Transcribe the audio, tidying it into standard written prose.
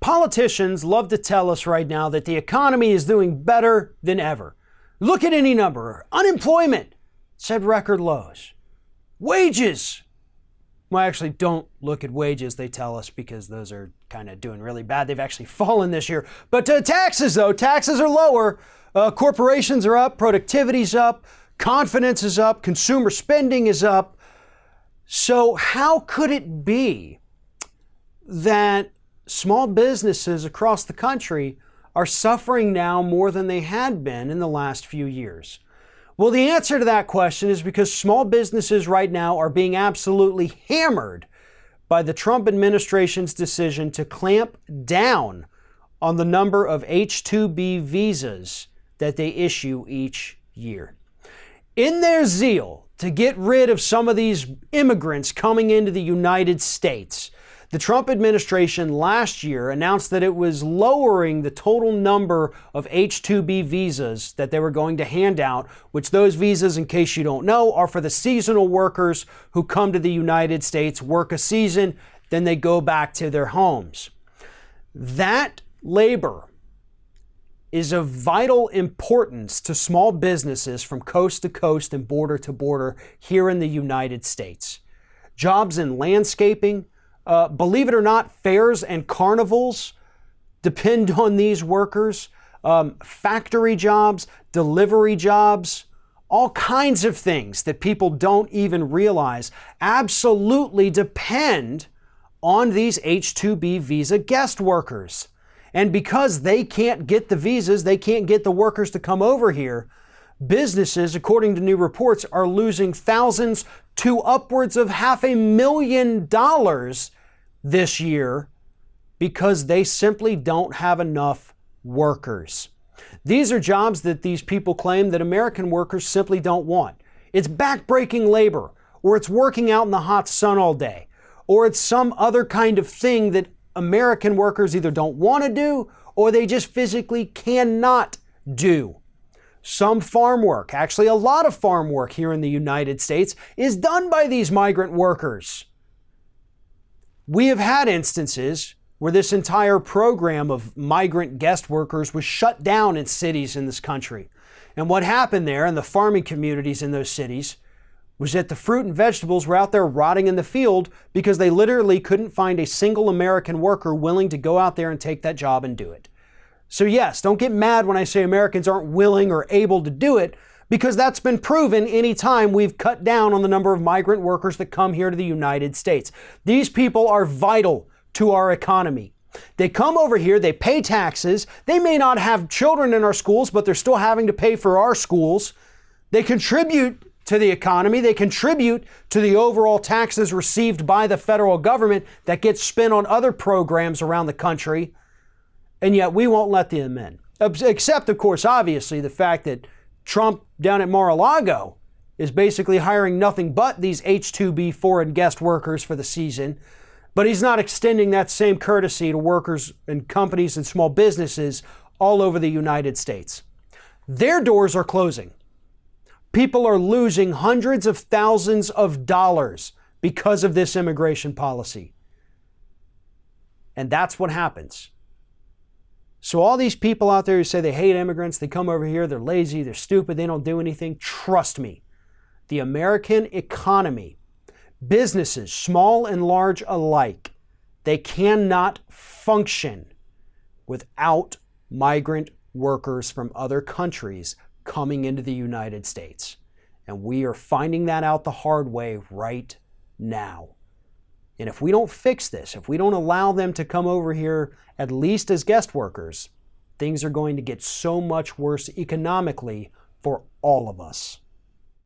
Politicians love to tell us right now that the economy is doing better than ever. Look at any number. Unemployment, it's at record lows. Wages. Well, actually, don't look at wages, they tell us, because those are kind of doing really bad. They've actually fallen this year. But taxes, though, taxes are lower. Corporations are up, productivity's up, confidence is up, consumer spending is up. So how could it be that small businesses across the country are suffering now more than they had been in the last few years? Well, the answer to that question is because small businesses right now are being absolutely hammered by the Trump administration's decision to clamp down on the number of H-2B visas that they issue each year. In their zeal to get rid of some of these immigrants coming into the United States, the Trump administration last year announced that it was lowering the total number of H-2B visas that they were going to hand out, which those visas, in case you don't know, are for the seasonal workers who come to the United States, work a season, then they go back to their homes. That labor is of vital importance to small businesses from coast to coast and border to border here in the United States. Jobs in landscaping, believe it or not, fairs and carnivals depend on these workers. Factory jobs, delivery jobs, all kinds of things that people don't even realize absolutely depend on these H-2B visa guest workers. And because they can't get the visas, they can't get the workers to come over here, businesses, according to new reports, are losing thousands to upwards of $500,000 this year because they simply don't have enough workers. These are jobs that these people claim that American workers simply don't want. It's backbreaking labor, or it's working out in the hot sun all day, or it's some other kind of thing that American workers either don't want to do or they just physically cannot do. Some farm work, actually a lot of farm work here in the United States, is done by these migrant workers. We have had instances where this entire program of migrant guest workers was shut down in cities in this country. And what happened there in the farming communities in those cities was that the fruit and vegetables were out there rotting in the field because they literally couldn't find a single American worker willing to go out there and take that job and do it. So yes, don't get mad when I say Americans aren't willing or able to do it, because that's been proven anytime we've cut down on the number of migrant workers that come here to the United States. These people are vital to our economy. They come over here, they pay taxes, they may not have children in our schools, but they're still having to pay for our schools. They contribute to the economy, they contribute to the overall taxes received by the federal government that gets spent on other programs around the country, and yet we won't let them in. Except, of course, obviously, the fact that Trump down at Mar-a-Lago is basically hiring nothing but these H-2B foreign guest workers for the season, but he's not extending that same courtesy to workers and companies and small businesses all over the United States. Their doors are closing. People are losing hundreds of thousands of dollars because of this immigration policy. And that's what happens. So all these people out there who say they hate immigrants, they come over here, they're lazy, they're stupid, they don't do anything, trust me. The American economy, businesses, small and large alike, they cannot function without migrant workers from other countries coming into the United States. And we are finding that out the hard way right now. And if we don't fix this, if we don't allow them to come over here at least as guest workers, things are going to get so much worse economically for all of us.